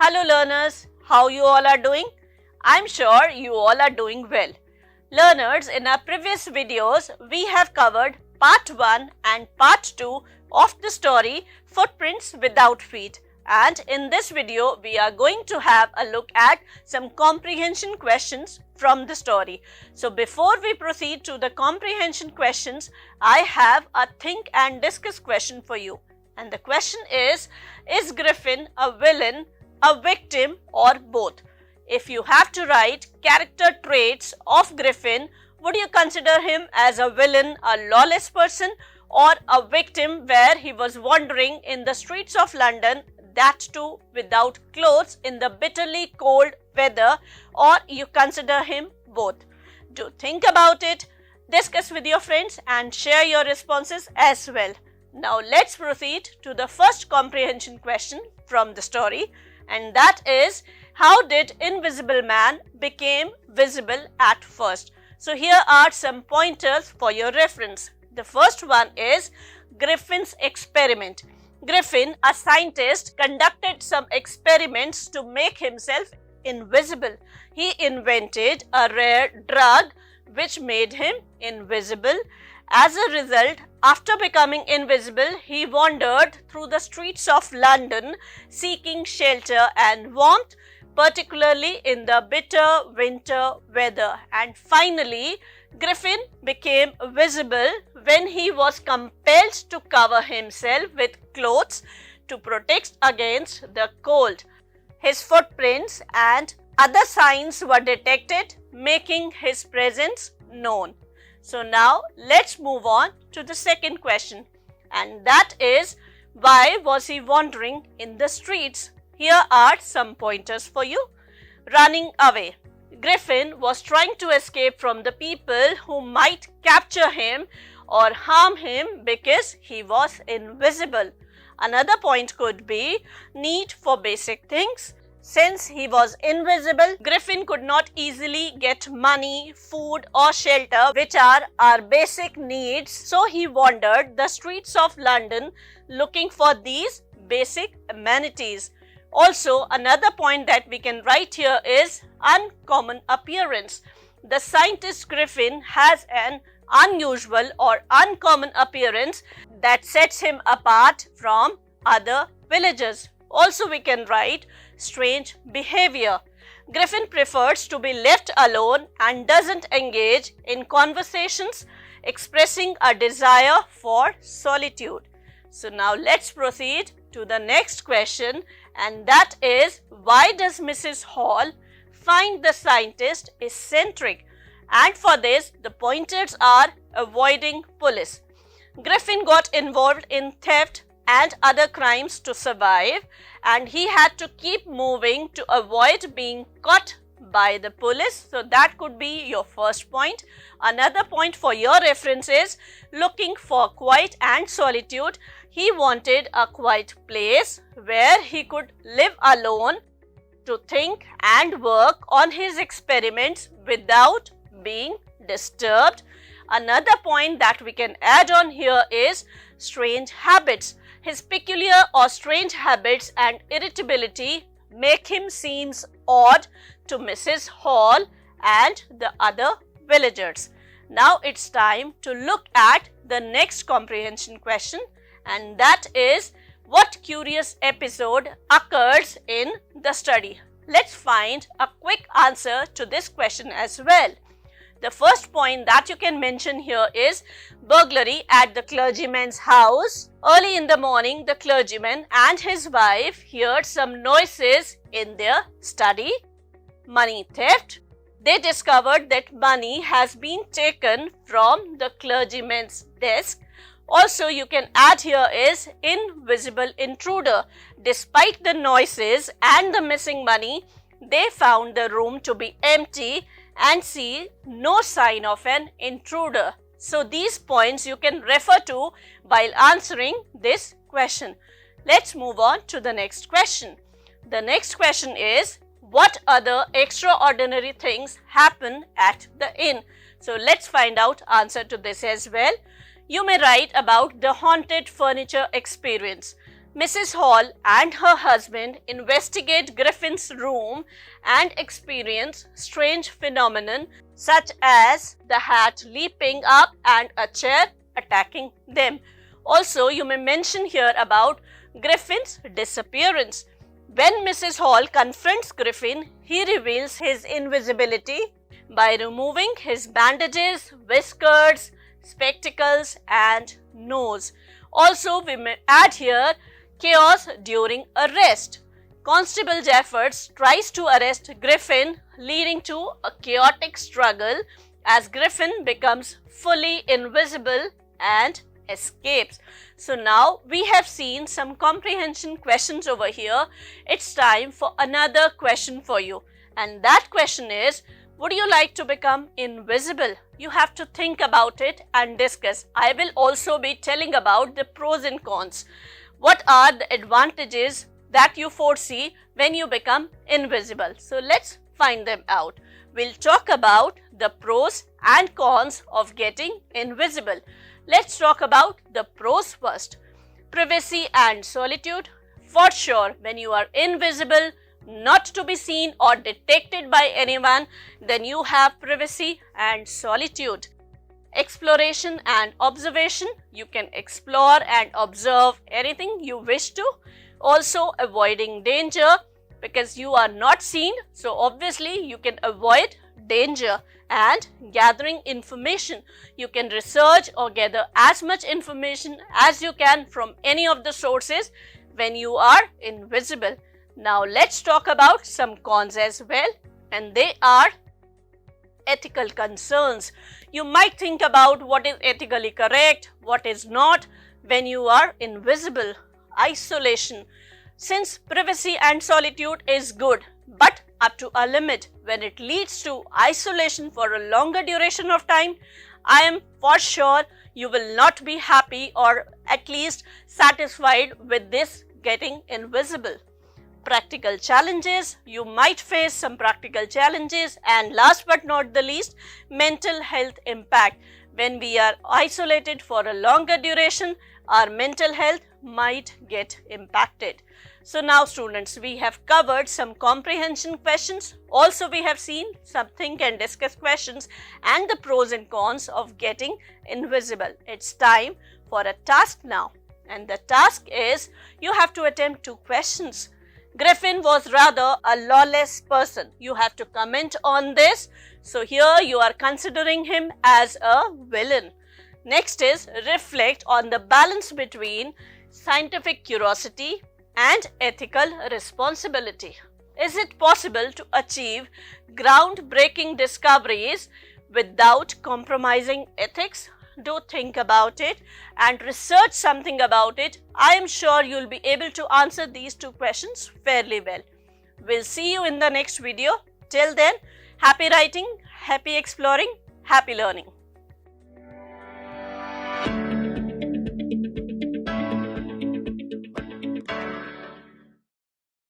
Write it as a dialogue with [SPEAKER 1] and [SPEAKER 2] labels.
[SPEAKER 1] Hello learners, how you all are doing? I'm sure you all are doing well. Learners, in our previous videos, we have covered part 1 and part 2 of the story Footprints Without Feet. And in this video, we are going to have a look at some comprehension questions from the story. So before we proceed to the comprehension questions, I have a think and discuss question for you. And the question is Griffin a villain, a victim, or both? If you have to write character traits of Griffin, would you consider him as a villain, a lawless person, or a victim where he was wandering in the streets of London, that too without clothes in the bitterly cold weather, or you consider him both? Do think about it, discuss with your friends and share your responses as well. Now let's proceed to the first comprehension question from the story. And that is, how did Invisible Man became visible at first? So here are some pointers for your reference. The first one is Griffin's experiment. Griffin, a scientist, conducted some experiments to make himself invisible. He invented a rare drug which made him invisible. As a result, after becoming invisible, he wandered through the streets of London seeking shelter and warmth, particularly in the bitter winter weather. And finally, Griffin became visible when he was compelled to cover himself with clothes to protect against the cold. His footprints and other signs were detected, making his presence known. So now let's move on to the second question, and that is, why was he wandering in the streets? Here are some pointers for you. Running away. Griffin was trying to escape from the people who might capture him or harm him because he was invisible. Another point could be need for basic things. Since he was invisible, Griffin could not easily get money, food or shelter, which are our basic needs. So he wandered the streets of London looking for these basic amenities. Also, another point that we can write here is uncommon appearance. The scientist Griffin has an unusual or uncommon appearance that sets him apart from other villagers. Also, we can write strange behavior. Griffin prefers to be left alone and doesn't engage in conversations, expressing a desire for solitude. So now let's proceed to the next question, and that is, why does Mrs. Hall find the scientist eccentric? And for this, the pointers are avoiding police. Griffin got involved in theft and other crimes to survive, and he had to keep moving to avoid being caught by the police. So that could be your first point. Another point for your reference is looking for quiet and solitude. He wanted a quiet place where he could live alone to think and work on his experiments without being disturbed. Another point that we can add on here is strange habits. His peculiar or strange habits and irritability make him seem odd to Mrs. Hall and the other villagers. Now it's time to look at the next comprehension question, and that is, what curious episode occurs in the study? Let's find a quick answer to this question as well. The first point that you can mention here is burglary at the clergyman's house. Early in the morning, the clergyman and his wife heard some noises in their study. Money theft. They discovered that money has been taken from the clergyman's desk. Also, you can add here is invisible intruder. Despite the noises and the missing money, they found the room to be empty and see no sign of an intruder. So these points you can refer to while answering this question. Let's move on to the next question. The next question is, what other extraordinary things happen at the inn? So let's find out answer to this as well. You may write about the haunted furniture experience. Mrs. Hall and her husband investigate Griffin's room and experience strange phenomenon such as the hat leaping up and a chair attacking them. Also, you may mention here about Griffin's disappearance. When Mrs. Hall confronts Griffin, he reveals his invisibility by removing his bandages, whiskers, spectacles and nose. Also, we may add here chaos during arrest. Constable Jeffords tries to arrest Griffin, leading to a chaotic struggle as Griffin becomes fully invisible and escapes. So now we have seen some comprehension questions over here. It's time for another question for you, and that question is, would you like to become invisible? You have to think about it and discuss. I will also be telling about the pros and cons. What are the advantages that you foresee when you become invisible? So let's find them out. We'll talk about the pros and cons of getting invisible. Let's talk about the pros first. Privacy and solitude. For sure, when you are invisible, not to be seen or detected by anyone, then you have privacy and solitude. Exploration and observation. You can explore and observe anything you wish to. Also, avoiding danger because you are not seen, so obviously you can avoid danger. And gathering information. You can research or gather as much information as you can from any of the sources when you are invisible. Now let's talk about some cons as well, and they are ethical concerns. You might think about what is ethically correct, what is not when you are invisible. Isolation. Since privacy and solitude is good, but up to a limit. When it leads to isolation for a longer duration of time, I am for sure you will not be happy or at least satisfied with this getting invisible. Practical challenges. You might face some practical challenges, and last but not the least, mental health impact. When we are isolated for a longer duration, our mental health might get impacted. So now students, we have covered some comprehension questions. Also we have seen some think and discuss questions and the pros and cons of getting invisible. It's time for a task now, and the task is you have to attempt 2 questions. Griffin was rather a lawless person. You have to comment on this. So here you are considering him as a villain. Next is reflect on the balance between scientific curiosity and ethical responsibility. Is it possible to achieve groundbreaking discoveries without compromising ethics? Do think about it and research something about it. I am sure you'll be able to answer these 2 questions fairly well. We'll see you in the next video. Till then, happy writing, happy exploring, happy learning.